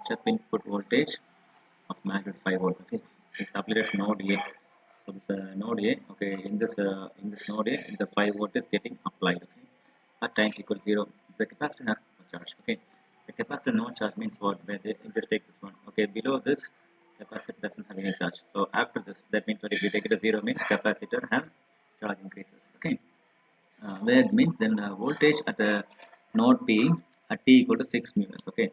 step input voltage of magnitude 5 volt. Okay, it's applied at node A. So this node A. Okay, in this node A, the 5 volt is getting applied. Okay, at time equals 0, the capacitor has no charge. Okay, the capacitor no charge means what? Where they just take this one. Okay, below this capacitor doesn't have any charge. So after this, that means that if you take it to 0 means capacitor has charge increases. Okay, that means then voltage at the node P at t equal to 6 mu s. Okay,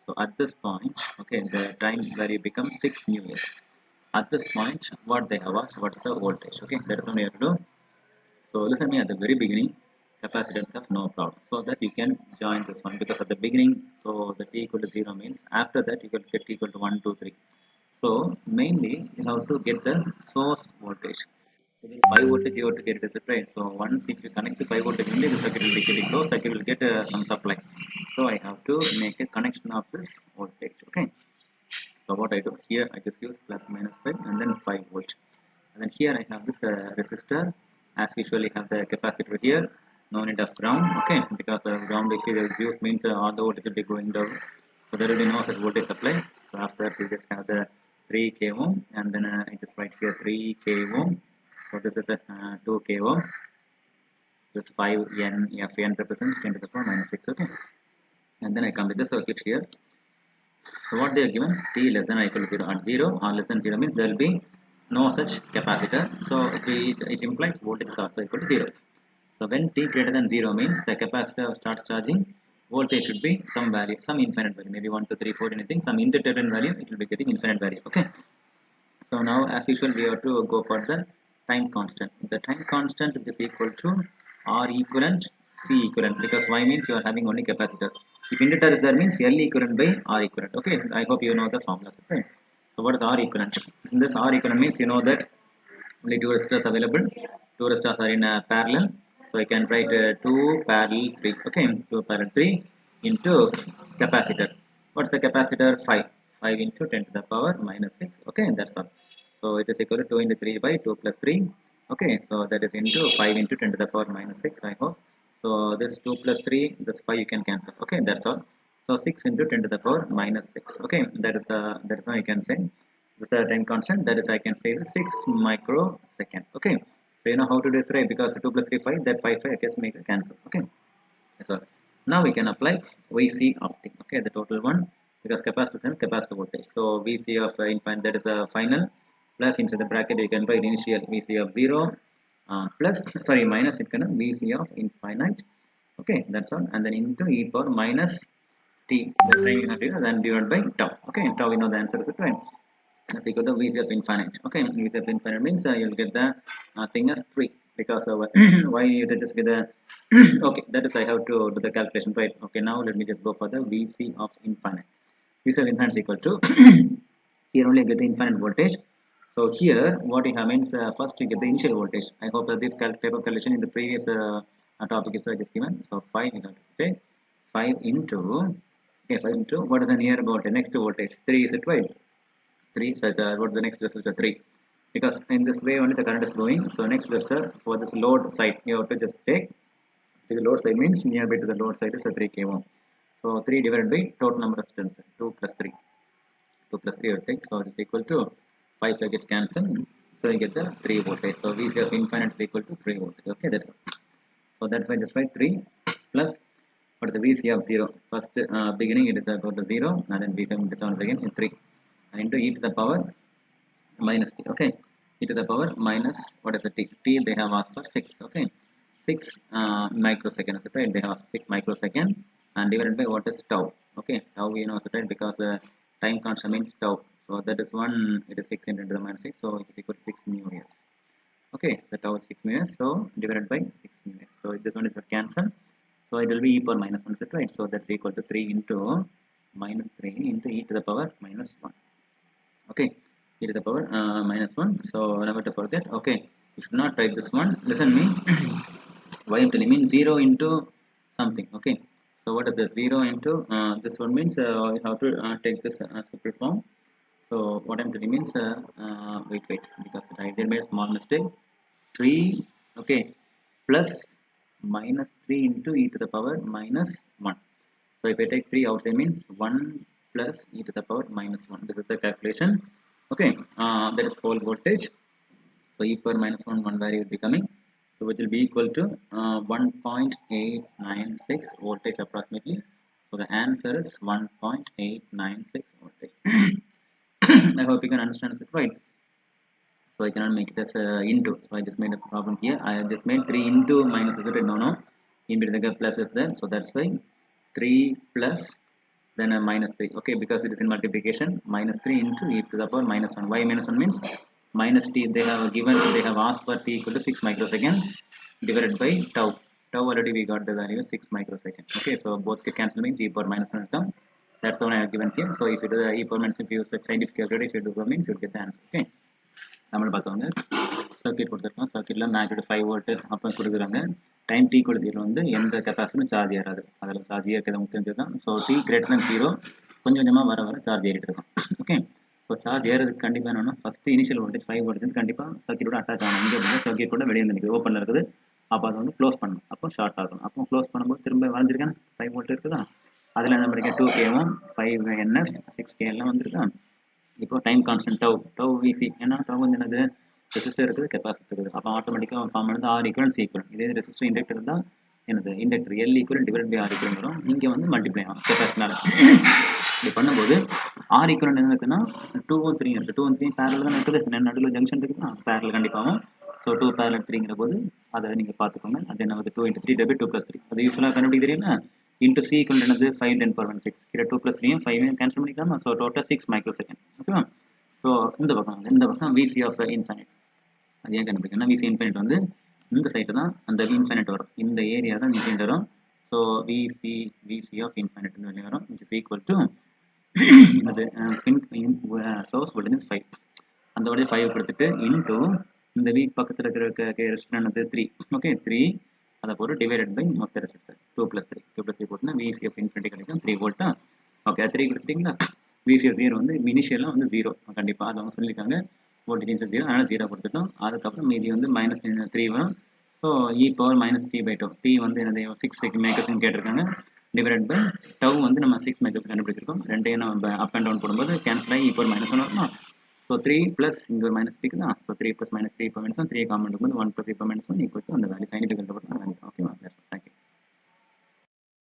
so at this point, okay, the time value becomes 6 mu s. At this point, what they have asked, what's the voltage? Okay, that is what we have to do. So listen me, at the very beginning, capacitance have no problem. So that you can join this one, because at the beginning, so the t equal to 0 means after that you will get t equal to 1, 2, 3. So mainly you have to get the source voltage. So this 5 voltage you have to get it as a right. So once if you connect the 5 voltage only, the circuit will be getting low, circuit will get some supply. So I have to make a connection of this voltage. Okay. So what I do here, I just use plus minus 5 and then 5 volt. And then here I have this resistor. As usually have the capacitor here. No need of ground. Okay, because ground issue is used means all the voltage will be going down. So there will be no such voltage supply. So after that we just have the 3 k ohm, and then I just write here 3 k ohm. So this is a 2 k ohm. This 5 n f n represents 10 to the power minus 6. Okay, and then I come with the circuit here. So what they are given, t less than or equal to 0 at 0 or less than 0 means there will be no such capacitor. So it implies voltage is also equal to 0. So when t greater than 0 means the capacitor starts charging, voltage should be some value, some infinite value, maybe 1, 2, 3, 4, anything, some indeterminate value, it will be getting infinite value. Okay. So now as usual we have to go for the time constant. The time constant is equal to R equivalent C equivalent, because Y means you are having only capacitor. If inductor is there means L equivalent by R equivalent. Okay, I hope you know the formulas. Okay. So what is R equivalent? In this R equivalent means you know that only two resistors available. Two resistors are in parallel. So I can write 2 parallel 3. Okay, 2 parallel 3 into capacitor. What's the capacitor? 5. 5 into 10 to the power minus 6. Okay, that's all. So it is equal to 2 into 3 by 2 plus 3. Okay, so that is into 5 into 10 to the power minus 6. I hope. So this 2 plus 3, this 5 you can cancel. Okay, that's all. So 6 into 10 to the power minus 6. Okay, that is how you can say. This is the time constant. That is, I can say 6 microsecond. Okay, so you know how to do this, right? Because 2 plus 3 5, that 5 5 I just make a cancel. Okay, that's all. Now we can apply VC of t. Okay, the total one, because capacitor and capacitor voltage. So VC of infinite, that is a final, plus inside the bracket you can write initial VC of 0 plus sorry minus it can VC of infinite. Okay, that's all, and then into e power minus t, the time you have to then divided by tau. Okay, tau, you know the answer is the 20. That's equal to VC of infinite. Okay, VC of infinite means you'll get the thing as 3, because why you just get the okay, that is I have to do the calculation, right? Okay, now let me just go for the VC of infinite. VC of infinite is equal to here only get the infinite voltage. So here what you have means first you get the initial voltage. I hope that this type of calculation in the previous topic is just given. So 5 you have to take 5 into, okay, 5 into what is the near voltage, next voltage 3, is it right? 3, so what the next resistor 3, because in this way only the current is going. So next resistor for this load side you have to just take the load side means nearby to the load side is a 3 k ohm. So 3 divided by total number of turns, 2 plus 3, 2 plus 3 will take, so it is equal to 5, so it gets cancelled, so you get the 3 voltage. So VC of infinite is equal to 3 voltage. Okay, that's all. So that's why just write 3 plus what is the VC of 0, first beginning it is equal to 0, and then VC of infinite again is 3 into e to the power minus t. Okay, e to the power minus what is the t? T they have asked for 6. Okay, 6 microseconds. Right? They have 6 microsecond and divided by what is tau. Okay, tau we know, right? Because time constant means tau. So that is 1. It is 6 into the minus 6. So it is equal to 6 mu s. Okay, the tau is 6 mu s. So divided by 6 mu s. So this one is cancel. So it will be e power minus 1. Right? So that's equal to 3 into minus 3 into e to the power minus 1. Okay, e to the power minus 1. So never to forget. Okay, you should not type this one. Listen me. Why I'm telling means 0 into something. Okay, so what is the 0 into this one means we have to take this simple form. So what I'm telling means wait, because I did made a small mistake. 3, okay, plus minus 3 into e to the power minus 1. So if I take 3 outside means 1 plus e to the power minus 1. This is the calculation. Okay, that is pole voltage. So e power minus 1 value will be coming. So which will be equal to 1.896 voltage approximately. So the answer is 1.896 voltage. I hope you can understand it right. So I cannot make it as into. So I just made a problem here. I just made 3 into minus, is it? No. In between the plus is there. So that's why 3 plus then a minus 3. Okay, because it is in multiplication. Minus 3 into e to the power minus 1. Why minus 1 means minus t. They have given, they have asked for t equal to 6 microsecond divided by tau. Tau already we got the value 6 microsecond. Okay, so both can cancel means e power minus 1 term. That's the one I have given here. So if you do the e power minus, if you use the scientific calculator, if you do means you will get the answer. Okay. நம்ம பார்த்தோங்க circuit கொடுத்துருக்கோம். சர்க்யூட்டில் magnet 5 volt அப்போ கொடுக்குறாங்க. Time D கொடுத்ததில் வந்து எந்த கெப்பாசிட்டியும் charge ஏறாது. அதில் charge ஏற்கிறது உங்களுக்கு தெரிஞ்சதுதான். ஸோ டி கிரேட்டர் தன் 0 கொஞ்சம் கொஞ்சமாக வர சார்ஜ் ஏறிட்டு இருக்கும். ஓகே, ஸோ சார்ஜ் ஏறதுக்கு கண்டிப்பாக என்னன்னா ஃபஸ்ட்டு இனிஷியல் வோல்டேஜ் 5 வோல்டேஜ் கண்டிப்பாக சர்க்யூட்டோட அட்டாச் ஆகணும். இங்கே வந்து சர்க்யூட் கூட வெளியே நிற்குது, ஓப்பனில் இருக்குது. அப்போ அதை வந்து க்ளோஸ் பண்ணணும். அப்போ ஷார்ட் ஆகும். அப்போ க்ளோஸ் பண்ணும்போது திரும்ப வளைஞ்சிருக்கேன் 5 வோல்ட் இருக்குதா, அதில் என்ன படிக்க 2Kவும் 5NS 6K எல்லாம் வந்துருக்கா. இப்போ டைம் கான்ஸ்டன்ட் டவ் விசி, ஏன்னா டவ் வந்து என்னது ரெசிஸ்டர் இருக்குது, கெப்பாசிட்டர் இருக்குது. அப்போ ஆட்டோமேட்டிக்காக ஃபார்ம் பண்ணது ஆர் ஈக்குவல் சி ஈக்குவல். இதே ரெசிஸ்டர் இண்டக்டர் இருந்தால் என்னது inductor L equal divide by R equal வரும். இங்கே வந்து மல்டிப்ளை ஆகும் கெப்பாசிட்டர். இப்படி பண்ணும்போது ஆர் ஈக்குவல் என்ன இருக்குன்னா 2 3 இருக்குது. 2 3 பேரல் தான் இருக்குது. நடுவில் ஜங்ஷன் இருக்குன்னா பேரல் கண்டிப்பாகும். ஸோ 2 பேரல் 3ங்கிற போது அதை நீங்கள் பார்த்துக்கோங்க. அது என்ன வந்து 2 × 3 டபுள் 2 + 3. அது யூஸ்வலாக கண்டுபிடிக்க தெரியுமா? into C equal என்னது 5 10 power 6. here 2 plus 3 5 கேன்சல் பண்ணிக்கலாமா? So total 6 மைக்ரோசெகண்ட். ஓகேவா? ஸோ இந்த பக்கம் VC ஆஃப் இன்ஃபைனைட். அது ஏன் கண்டுபிடிக்கணும்? VC இன்ஃபைனைட் வந்து இந்த சைட்டு தான் அந்த இன்ஃபைனைட் வரும். இந்த ஏரியா தான் இன்ஃபைனைட் வரும். ஸோ VC ஆஃப் இன்ஃபைனைட் வெளியே வரும். which is equal to என்னது சோர்ஸ் வோல்டேஜ் 5. அந்த வோல்டேஜ் 5 கொடுத்துட்டு இன்டூ இந்த வீக் பக்கத்தில் இருக்கிற ரெசிஸ்டர் என்னது 3. ஓகே, 3 அதை போட்டு டிவைடட் பை மொத்த ரெசிஸ்டர் 2 + 3 போட்டுனா VC ஆஃப் இன்ஃபினிட்டி கிடைக்கும் 3 வோல்ட்டா. ஓகே, 3 கொடுத்துட்டீங்களா? VC ஆஃப் 0 வந்து இனிஷியலாக வந்து 0 கண்டிப்பாக அதை அவங்க சொல்லியிருக்காங்க. வோல்டேஜ் 0, அதனால் 0 கொடுத்துட்டோம். அதுக்கப்புறம் மீதி வந்து -3 வரும். So e power -t/2. t வந்து என்னது 6 மைக்ரோசெகண்ட் கேட்டிருக்காங்க. டிவைடட் பை டவ் வந்து நம்ம 6 மைக்ரோசெகண்ட் கண்டுபிடிச்சிருக்கோம். ரெண்டையும் நம்ம அப் அண்ட் டவுன் போடும்போது கேன்சல் ஆகி e power -1 வருமா? ஸோ 3 ப்ளஸ் இங்கே ஒரு -3 தான். ஸோ 3 + -3 3 காமன் இருக்கும்போது 1 + 3 -1 ஈக்குவல் டு அந்த வேல்யூ சைனிட்டுக்கு வேல்யூ. ஓகேவா? தேங்க்யூ.